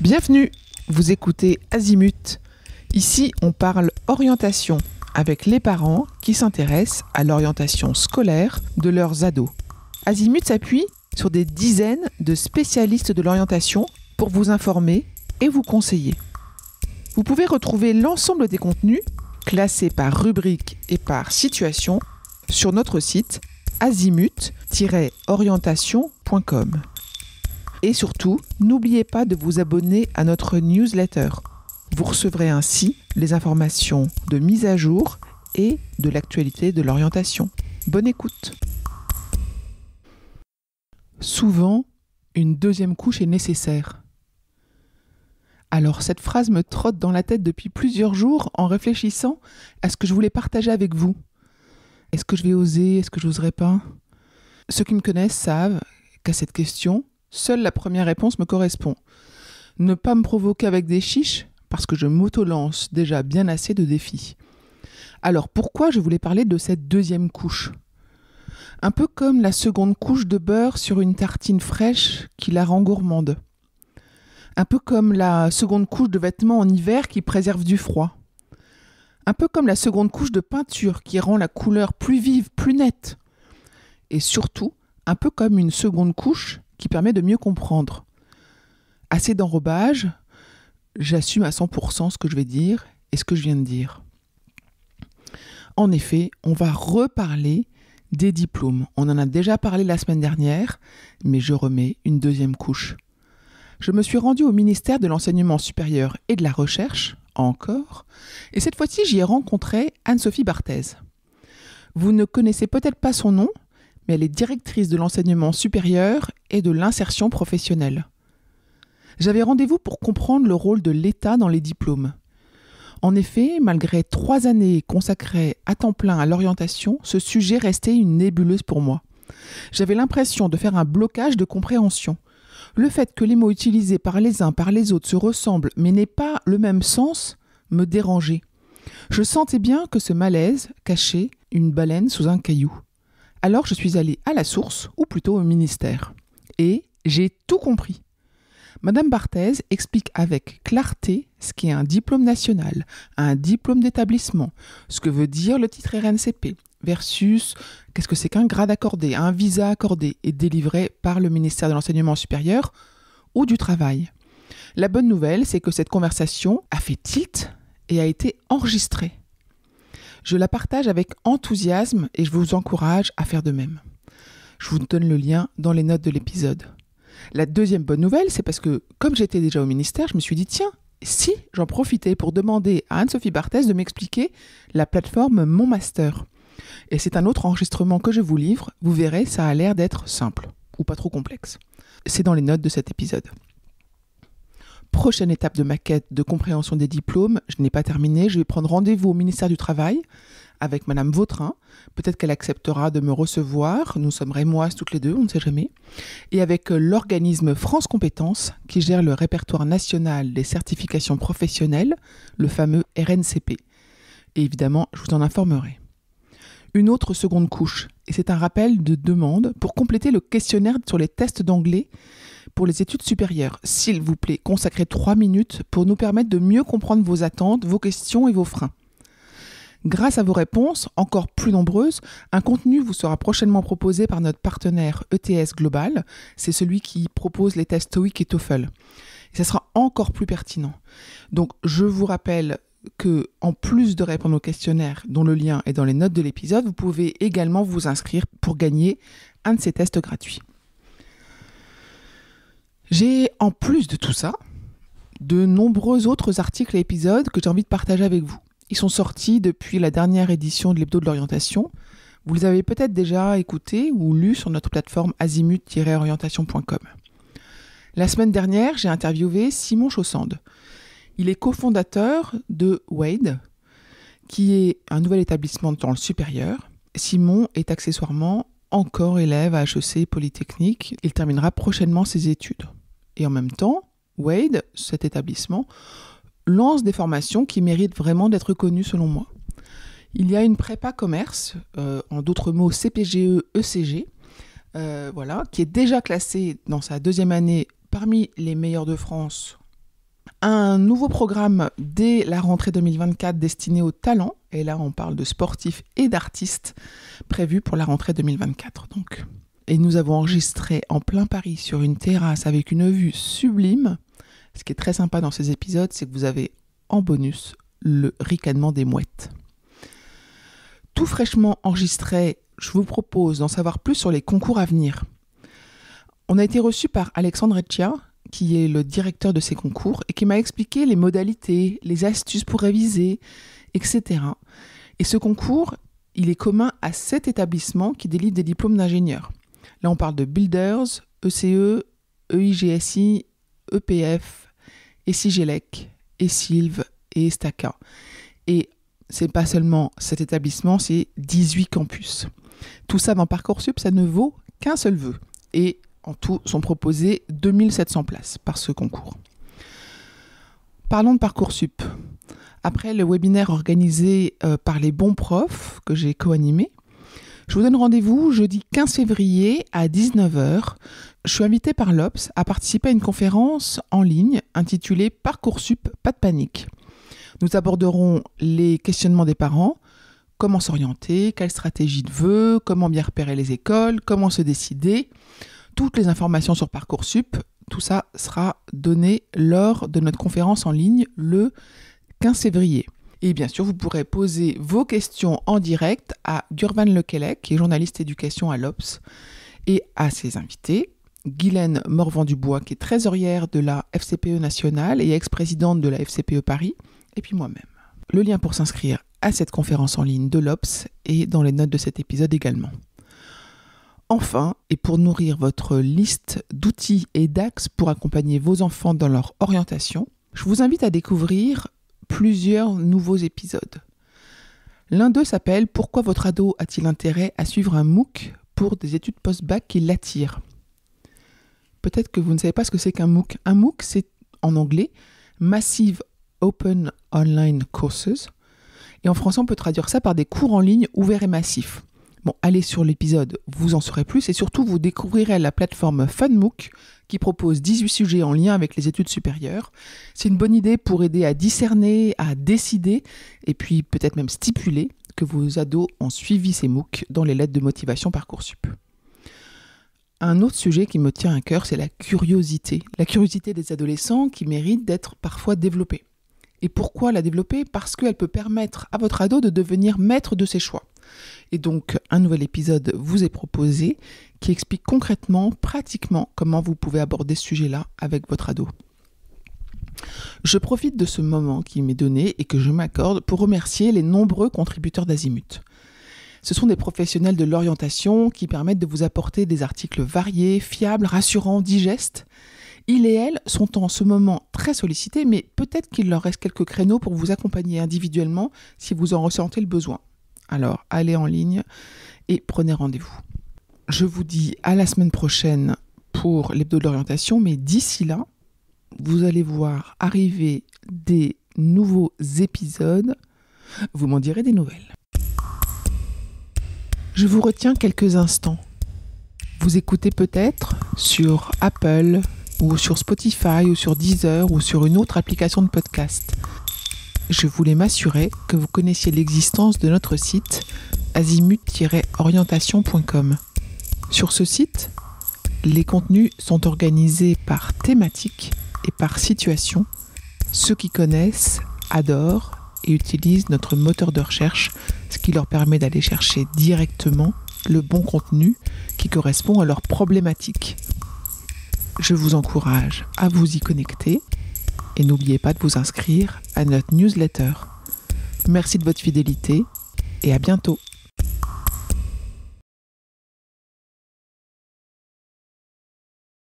Bienvenue, vous écoutez Azimut. Ici, on parle orientation avec les parents qui s'intéressent à l'orientation scolaire de leurs ados. Azimut s'appuie sur des dizaines de spécialistes de l'orientation pour vous informer et vous conseiller. Vous pouvez retrouver l'ensemble des contenus classés par rubrique et par situation sur notre site azimut-orientation.com. Et surtout, n'oubliez pas de vous abonner à notre newsletter. Vous recevrez ainsi les informations de mise à jour et de l'actualité de l'orientation. Bonne écoute. Souvent, une deuxième couche est nécessaire. Alors cette phrase me trotte dans la tête depuis plusieurs jours en réfléchissant à ce que je voulais partager avec vous. Est-ce que je vais oser? Est-ce que je n'oserai pas? Ceux qui me connaissent savent qu'à cette question, seule la première réponse me correspond. Ne pas me provoquer avec des chiches parce que je m'auto-lance déjà bien assez de défis. Alors pourquoi je voulais parler de cette deuxième couche? Un peu comme la seconde couche de beurre sur une tartine fraîche qui la rend gourmande. Un peu comme la seconde couche de vêtements en hiver qui préserve du froid. Un peu comme la seconde couche de peinture qui rend la couleur plus vive, plus nette. Et surtout, un peu comme une seconde couche qui permet de mieux comprendre. Assez d'enrobage, j'assume à 100% ce que je vais dire et ce que je viens de dire. En effet, on va reparler des diplômes. On en a déjà parlé la semaine dernière, mais je remets une deuxième couche. Je me suis rendue au ministère de l'Enseignement supérieur et de la Recherche, encore, et cette fois-ci j'y ai rencontré Anne-Sophie Barthez. Vous ne connaissez peut-être pas son nom, mais elle est directrice de l'enseignement supérieur et de l'insertion professionnelle. J'avais rendez-vous pour comprendre le rôle de l'État dans les diplômes. En effet, malgré 3 années consacrées à temps plein à l'orientation, ce sujet restait une nébuleuse pour moi. J'avais l'impression de faire un blocage de compréhension. Le fait que les mots utilisés par les uns par les autres se ressemblent mais n'aient pas le même sens me dérangeait. Je sentais bien que ce malaise cachait une baleine sous un caillou. Alors je suis allée à la source, ou plutôt au ministère. Et j'ai tout compris. Madame Barthez explique avec clarté ce qu'est un diplôme national, un diplôme d'établissement, ce que veut dire le titre RNCP, versus qu'est-ce que c'est qu'un grade accordé, un visa accordé et délivré par le ministère de l'Enseignement supérieur ou du Travail. La bonne nouvelle, c'est que cette conversation a fait tilt et a été enregistrée. Je la partage avec enthousiasme et je vous encourage à faire de même. Je vous donne le lien dans les notes de l'épisode. La deuxième bonne nouvelle, c'est parce que, comme j'étais déjà au ministère, je me suis dit, tiens, si j'en profitais pour demander à Anne-Sophie Barthez de m'expliquer la plateforme Mon Master. Et c'est un autre enregistrement que je vous livre, vous verrez, ça a l'air d'être simple, ou pas trop complexe. C'est dans les notes de cet épisode. Prochaine étape de ma quête de compréhension des diplômes, je n'ai pas terminé, je vais prendre rendez-vous au ministère du Travail avec Madame Vautrin. Peut-être qu'elle acceptera de me recevoir, nous sommes rémoises toutes les deux, on ne sait jamais. Et avec l'organisme France Compétences qui gère le répertoire national des certifications professionnelles, le fameux RNCP. Et évidemment, je vous en informerai. Une autre seconde couche, et c'est un rappel de demande pour compléter le questionnaire sur les tests d'anglais pour les études supérieures. S'il vous plaît, consacrez 3 minutes pour nous permettre de mieux comprendre vos attentes, vos questions et vos freins. Grâce à vos réponses, encore plus nombreuses, un contenu vous sera prochainement proposé par notre partenaire ETS Global. C'est celui qui propose les tests TOEIC et TOEFL. Et ça sera encore plus pertinent. Donc, je vous rappelle que, en plus de répondre au questionnaire, dont le lien est dans les notes de l'épisode, vous pouvez également vous inscrire pour gagner un de ces tests gratuits. J'ai, en plus de tout ça, de nombreux autres articles et épisodes que j'ai envie de partager avec vous. Ils sont sortis depuis la dernière édition de l'Hebdo de l'orientation. Vous les avez peut-être déjà écoutés ou lus sur notre plateforme azimut-orientation.com. La semaine dernière, j'ai interviewé Simon Chaussande. Il est cofondateur de Wade, qui est un nouvel établissement dans le supérieur. Simon est accessoirement encore élève à HEC Polytechnique. Il terminera prochainement ses études. Et en même temps, Wade, cet établissement, lance des formations qui méritent vraiment d'être connues selon moi. Il y a une prépa commerce, en d'autres mots CPGE-ECG, qui est déjà classée dans sa 2e année parmi les meilleures de France Un nouveau programme dès la rentrée 2024 destiné aux talents, et là on parle de sportifs et d'artistes, prévu pour la rentrée 2024 donc. Et nous avons enregistré en plein Paris sur une terrasse avec une vue sublime. Ce qui est très sympa dans ces épisodes, c'est que vous avez en bonus le ricanement des mouettes. Tout fraîchement enregistré, je vous propose d'en savoir plus sur les concours à venir. On a été reçu par Alexandre Etchia, qui est le directeur de ces concours, et qui m'a expliqué les modalités, les astuces pour réviser, etc. Et ce concours, il est commun à 7 établissements qui délivrent des diplômes d'ingénieurs. Là, on parle de Builders, ECE, EIGSI, EPF, Esigelec, Esilv et Estaca. Et c'est pas seulement cet établissement, c'est 18 campus. Tout ça dans Parcoursup, ça ne vaut qu'un seul vœu. Et en tout, sont proposées 2700 places par ce concours. Parlons de Parcoursup. Après le webinaire organisé par les bons profs que j'ai co-animé, je vous donne rendez-vous jeudi 15 février à 19h. Je suis invitée par l'Obs à participer à une conférence en ligne intitulée « Parcoursup, pas de panique ». Nous aborderons les questionnements des parents, comment s'orienter, quelle stratégie de vœux, comment bien repérer les écoles, comment se décider. Toutes les informations sur Parcoursup, tout ça sera donné lors de notre conférence en ligne le 15 février. Et bien sûr, vous pourrez poser vos questions en direct à Gurvan Lequelec, qui est journaliste éducation à l'Obs, et à ses invités, Guylaine Morvan-Dubois, qui est trésorière de la FCPE nationale et ex-présidente de la FCPE Paris, et puis moi-même. Le lien pour s'inscrire à cette conférence en ligne de l'Obs est dans les notes de cet épisode également. Enfin, et pour nourrir votre liste d'outils et d'axes pour accompagner vos enfants dans leur orientation, je vous invite à découvrir plusieurs nouveaux épisodes. L'un d'eux s'appelle « Pourquoi votre ado a-t-il intérêt à suivre un MOOC pour des études post-bac qui l'attirent ?» Peut-être que vous ne savez pas ce que c'est qu'un MOOC. Un MOOC, c'est en anglais « Massive Open Online Courses ». Et en français, on peut traduire ça par des cours en ligne ouverts et massifs. Bon, allez sur l'épisode, vous en saurez plus et surtout vous découvrirez la plateforme FunMOOC qui propose 18 sujets en lien avec les études supérieures. C'est une bonne idée pour aider à discerner, à décider et puis peut-être même stipuler que vos ados ont suivi ces MOOC dans les lettres de motivation Parcoursup. Un autre sujet qui me tient à cœur, c'est la curiosité. La curiosité des adolescents qui mérite d'être parfois développée. Et pourquoi la développer ? Parce qu'elle peut permettre à votre ado de devenir maître de ses choix. Et donc, un nouvel épisode vous est proposé qui explique concrètement, pratiquement, comment vous pouvez aborder ce sujet-là avec votre ado. Je profite de ce moment qui m'est donné et que je m'accorde pour remercier les nombreux contributeurs d'Azimut. Ce sont des professionnels de l'orientation qui permettent de vous apporter des articles variés, fiables, rassurants, digestes. Ils et elles sont en ce moment très sollicités, mais peut-être qu'il leur reste quelques créneaux pour vous accompagner individuellement si vous en ressentez le besoin. Alors, allez en ligne et prenez rendez-vous. Je vous dis à la semaine prochaine pour l'hebdo de l'orientation, mais d'ici là, vous allez voir arriver des nouveaux épisodes. Vous m'en direz des nouvelles. Je vous retiens quelques instants. Vous écoutez peut-être sur Apple ou sur Spotify ou sur Deezer ou sur une autre application de podcast. Je voulais m'assurer que vous connaissiez l'existence de notre site azimut-orientation.com. Sur ce site, les contenus sont organisés par thématique et par situation. Ceux qui connaissent adorent et utilisent notre moteur de recherche, ce qui leur permet d'aller chercher directement le bon contenu qui correspond à leur problématique. Je vous encourage à vous y connecter et n'oubliez pas de vous inscrire à notre newsletter. Merci de votre fidélité et à bientôt.